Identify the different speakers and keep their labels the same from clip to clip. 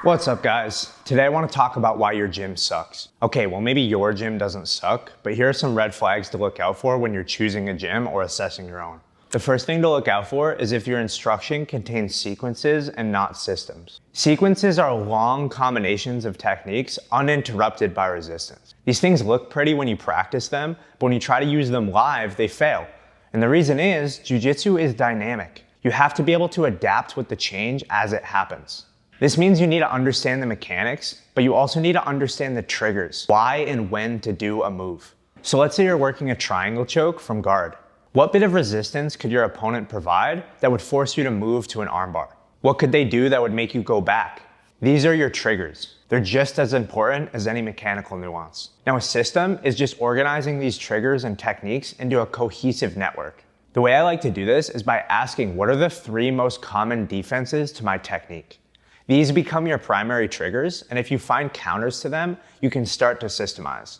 Speaker 1: What's up, guys? Today I want to talk about why your gym sucks. Okay, well maybe your gym doesn't suck, but here are some red flags to look out for when you're choosing a gym or assessing your own. The first thing to look out for is if your instruction contains sequences and not systems. Sequences are long combinations of techniques uninterrupted by resistance. These things look pretty when you practice them, but when you try to use them live, they fail. And the reason is, jiu-jitsu is dynamic. You have to be able to adapt with the change as it happens. This means you need to understand the mechanics, but you also need to understand the triggers, why and when to do a move. So let's say you're working a triangle choke from guard. What bit of resistance could your opponent provide that would force you to move to an armbar? What could they do that would make you go back? These are your triggers. They're just as important as any mechanical nuance. Now, a system is just organizing these triggers and techniques into a cohesive network. The way I like to do this is by asking, what are the 3 most common defenses to my technique? These become your primary triggers, and if you find counters to them, you can start to systemize.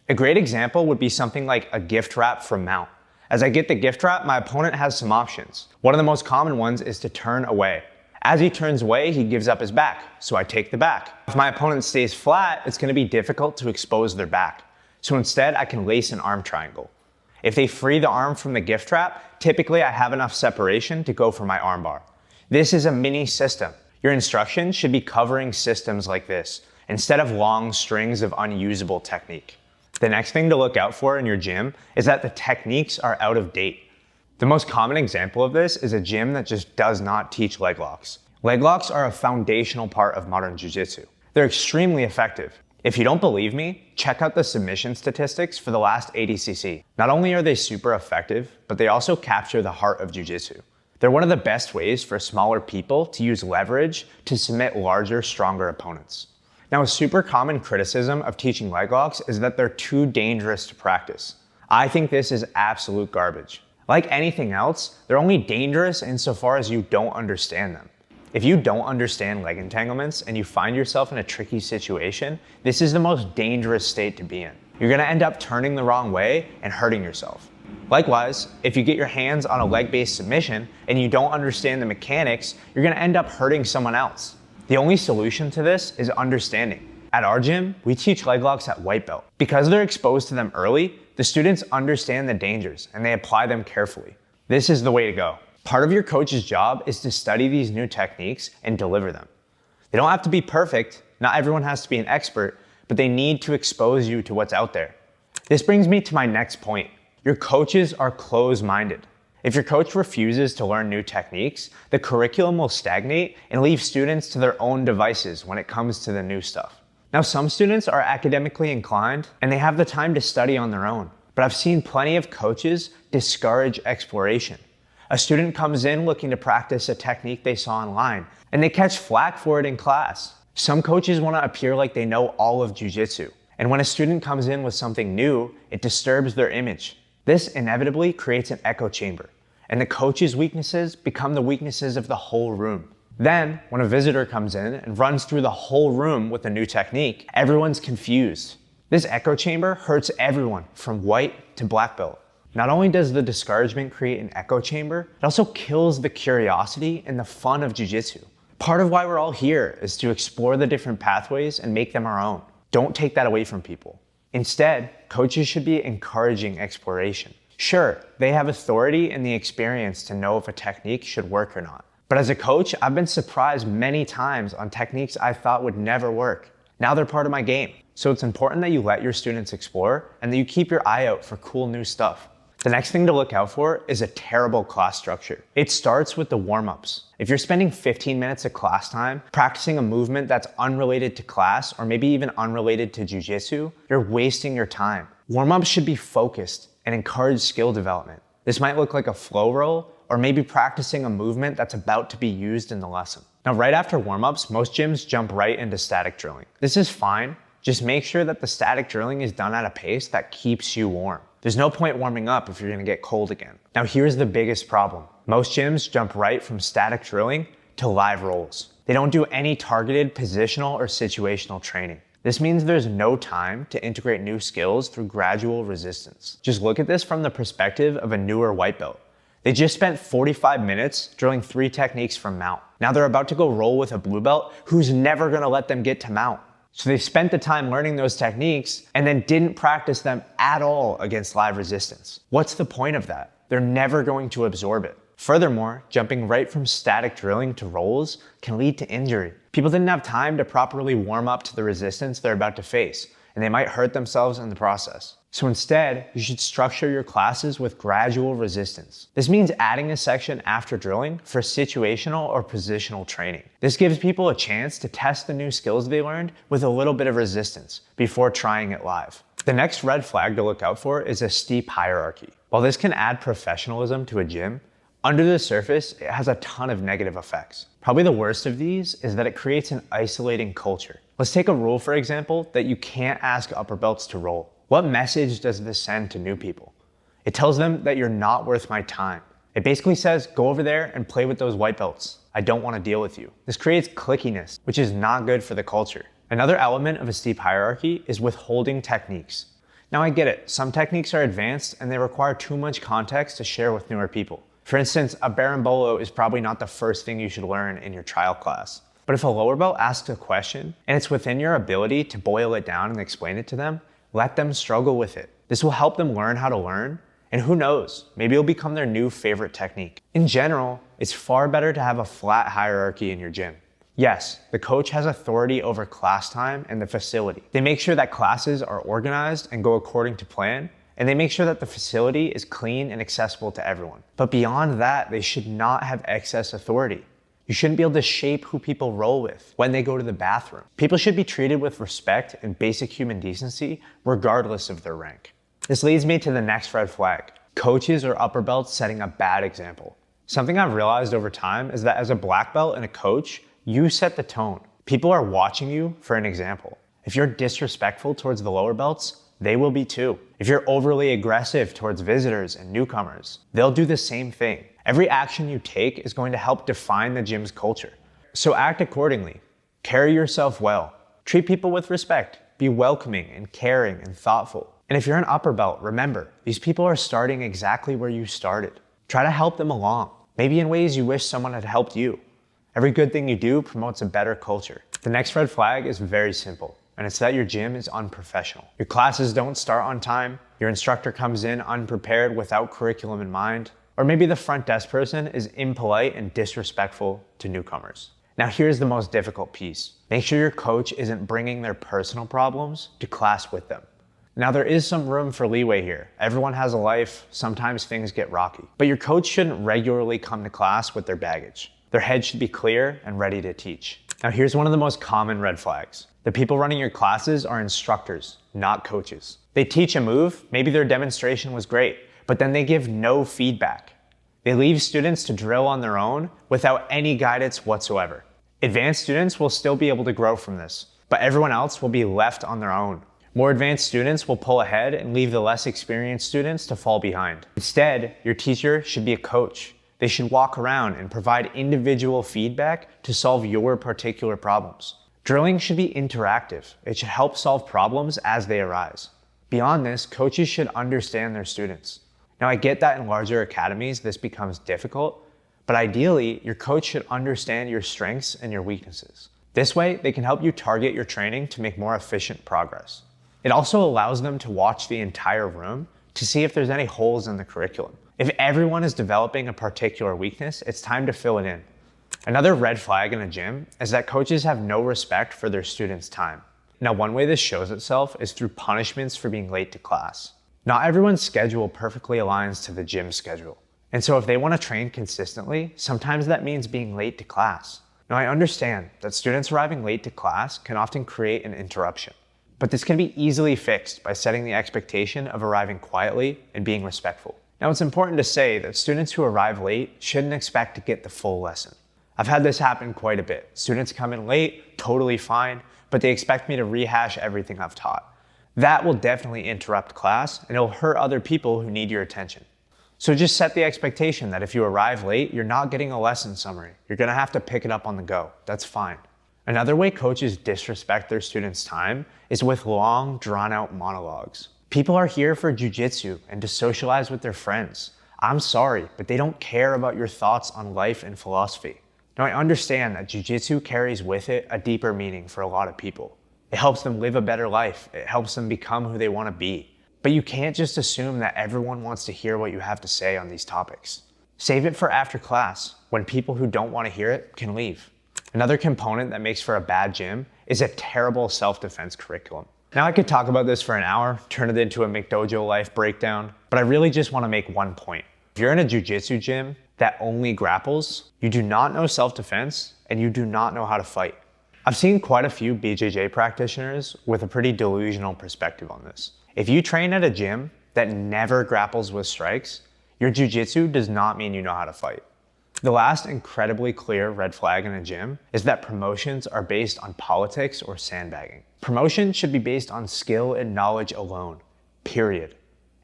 Speaker 1: A great example would be something like a gift wrap from mount. As I get the gift wrap, my opponent has some options. One of the most common ones is to turn away. As he turns away, he gives up his back, so I take the back. If my opponent stays flat, it's going to be difficult to expose their back. So instead, I can lace an arm triangle. If they free the arm from the gift wrap, typically I have enough separation to go for my armbar. This is a mini system. Your instruction should be covering systems like this, instead of long strings of unusable technique. The next thing to look out for in your gym is that the techniques are out of date. The most common example of this is a gym that just does not teach leg locks. Leg locks are a foundational part of modern jiu-jitsu. They're extremely effective. If you don't believe me, check out the submission statistics for the last ADCC. Not only are they super effective, but they also capture the heart of jiu-jitsu. They're one of the best ways for smaller people to use leverage to submit larger, stronger opponents. Now, a super common criticism of teaching leg locks is that they're too dangerous to practice. I think this is absolute garbage. Like anything else, they're only dangerous insofar as you don't understand them. If you don't understand leg entanglements and you find yourself in a tricky situation, this is the most dangerous state to be in. You're gonna end up turning the wrong way and hurting yourself. Likewise, if you get your hands on a leg-based submission and you don't understand the mechanics, you're gonna end up hurting someone else. The only solution to this is understanding. At our gym, we teach leg locks at white belt. Because they're exposed to them early, the students understand the dangers and they apply them carefully. This is the way to go. Part of your coach's job is to study these new techniques and deliver them. They don't have to be perfect, not everyone has to be an expert, but they need to expose you to what's out there. This brings me to my next point. Your coaches are closed-minded. If your coach refuses to learn new techniques, the curriculum will stagnate and leave students to their own devices when it comes to the new stuff. Now, some students are academically inclined and they have the time to study on their own, but I've seen plenty of coaches discourage exploration. A student comes in looking to practice a technique they saw online and they catch flack for it in class. Some coaches want to appear like they know all of jiu-jitsu, and when a student comes in with something new, it disturbs their image. This inevitably creates an echo chamber, and the coach's weaknesses become the weaknesses of the whole room. Then, when a visitor comes in and runs through the whole room with a new technique, everyone's confused. This echo chamber hurts everyone from white to black belt. Not only does the discouragement create an echo chamber, it also kills the curiosity and the fun of jiu-jitsu. Part of why we're all here is to explore the different pathways and make them our own. Don't take that away from people. Instead, coaches should be encouraging exploration. Sure, they have authority and the experience to know if a technique should work or not. But as a coach, I've been surprised many times on techniques I thought would never work. Now they're part of my game. So it's important that you let your students explore and that you keep your eye out for cool new stuff. The next thing to look out for is a terrible class structure. It starts with the warm-ups. If you're spending 15 minutes of class time practicing a movement that's unrelated to class or maybe even unrelated to jiu-jitsu, you're wasting your time. Warm-ups should be focused and encourage skill development. This might look like a flow roll or maybe practicing a movement that's about to be used in the lesson. Now, right after warm-ups, most gyms jump right into static drilling. This is fine. Just make sure that the static drilling is done at a pace that keeps you warm. There's no point warming up if you're gonna get cold again. Now, here's the biggest problem. Most gyms jump right from static drilling to live rolls. They don't do any targeted positional or situational training. This means there's no time to integrate new skills through gradual resistance. Just look at this from the perspective of a newer white belt. They just spent 45 minutes drilling 3 techniques from mount. Now they're about to go roll with a blue belt who's never gonna let them get to mount. So they spent the time learning those techniques and then didn't practice them at all against live resistance. What's the point of that? They're never going to absorb it. Furthermore, jumping right from static drilling to rolls can lead to injury. People didn't have time to properly warm up to the resistance they're about to face, and they might hurt themselves in the process. So instead, you should structure your classes with gradual resistance. This means adding a section after drilling for situational or positional training. This gives people a chance to test the new skills they learned with a little bit of resistance before trying it live. The next red flag to look out for is a steep hierarchy. While this can add professionalism to a gym, under the surface, it has a ton of negative effects. Probably the worst of these is that it creates an isolating culture. Let's take a rule, for example, that you can't ask upper belts to roll. What message does this send to new people? It tells them that you're not worth my time. It basically says, go over there and play with those white belts. I don't want to deal with you. This creates clickiness, which is not good for the culture. Another element of a steep hierarchy is withholding techniques. Now I get it, some techniques are advanced and they require too much context to share with newer people. For instance, a berimbolo is probably not the first thing you should learn in your trial class. But if a lower belt asks a question and it's within your ability to boil it down and explain it to them, let them struggle with it. This will help them learn how to learn, and who knows, maybe it'll become their new favorite technique. In general, it's far better to have a flat hierarchy in your gym. Yes, the coach has authority over class time and the facility. They make sure that classes are organized and go according to plan, and they make sure that the facility is clean and accessible to everyone. But beyond that, they should not have excess authority. You shouldn't be able to shape who people roll with when they go to the bathroom. People should be treated with respect and basic human decency, regardless of their rank. This leads me to the next red flag: coaches or upper belts setting a bad example. Something I've realized over time is that as a black belt and a coach, you set the tone. People are watching you for an example. If you're disrespectful towards the lower belts, they will be too. If you're overly aggressive towards visitors and newcomers, they'll do the same thing. Every action you take is going to help define the gym's culture. So act accordingly. Carry yourself well. Treat people with respect. Be welcoming and caring and thoughtful. And if you're an upper belt, remember, these people are starting exactly where you started. Try to help them along, maybe in ways you wish someone had helped you. Every good thing you do promotes a better culture. The next red flag is very simple, and it's that your gym is unprofessional. Your classes don't start on time, your instructor comes in unprepared without curriculum in mind, or maybe the front desk person is impolite and disrespectful to newcomers. Now here's the most difficult piece. Make sure your coach isn't bringing their personal problems to class with them. Now there is some room for leeway here. Everyone has a life, sometimes things get rocky. But your coach shouldn't regularly come to class with their baggage. Their head should be clear and ready to teach. Now here's one of the most common red flags. The people running your classes are instructors, not coaches. They teach a move, maybe their demonstration was great, but then they give no feedback. They leave students to drill on their own without any guidance whatsoever. Advanced students will still be able to grow from this, but everyone else will be left on their own. More advanced students will pull ahead and leave the less experienced students to fall behind. Instead, your teacher should be a coach. They should walk around and provide individual feedback to solve your particular problems. Drilling should be interactive. It should help solve problems as they arise. Beyond this, coaches should understand their students. Now, I get that in larger academies, this becomes difficult, but ideally, your coach should understand your strengths and your weaknesses. This way, they can help you target your training to make more efficient progress. It also allows them to watch the entire room to see if there's any holes in the curriculum. If everyone is developing a particular weakness, it's time to fill it in. Another red flag in a gym is that coaches have no respect for their students' time. Now, one way this shows itself is through punishments for being late to class. Not everyone's schedule perfectly aligns to the gym schedule. And so if they want to train consistently, sometimes that means being late to class. Now, I understand that students arriving late to class can often create an interruption, but this can be easily fixed by setting the expectation of arriving quietly and being respectful. Now, it's important to say that students who arrive late shouldn't expect to get the full lesson. I've had this happen quite a bit. Students come in late, totally fine, but they expect me to rehash everything I've taught. That will definitely interrupt class and it'll hurt other people who need your attention. So just set the expectation that if you arrive late, you're not getting a lesson summary. You're gonna have to pick it up on the go. That's fine. Another way coaches disrespect their students' time is with long, drawn-out monologues. People are here for jujitsu and to socialize with their friends. I'm sorry, but they don't care about your thoughts on life and philosophy. Now, I understand that jiu-jitsu carries with it a deeper meaning for a lot of people. It helps them live a better life. It helps them become who they want to be. But you can't just assume that everyone wants to hear what you have to say on these topics. Save it for after class, when people who don't want to hear it can leave. Another component that makes for a bad gym is a terrible self-defense curriculum. Now, I could talk about this for an hour, turn it into a McDojo life breakdown, but I really just want to make one point. If you're in a jiu-jitsu gym that only grapples, you do not know self-defense and you do not know how to fight. I've seen quite a few BJJ practitioners with a pretty delusional perspective on this. If you train at a gym that never grapples with strikes, your jiu-jitsu does not mean you know how to fight. The last incredibly clear red flag in a gym is that promotions are based on politics or sandbagging. Promotion should be based on skill and knowledge alone, period.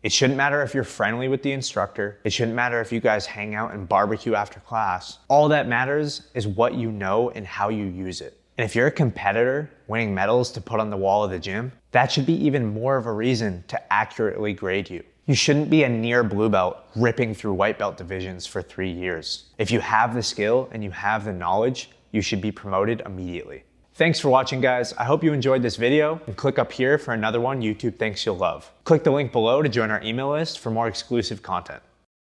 Speaker 1: It shouldn't matter if you're friendly with the instructor. It shouldn't matter if you guys hang out and barbecue after class. All that matters is what you know and how you use it. And if you're a competitor winning medals to put on the wall of the gym, that should be even more of a reason to accurately grade you. You shouldn't be a near blue belt ripping through white belt divisions for 3 years. If you have the skill and you have the knowledge, you should be promoted immediately. Thanks for watching, guys. I hope you enjoyed this video, and click up here for another one YouTube thinks you'll love. Click the link below to join our email list for more exclusive content.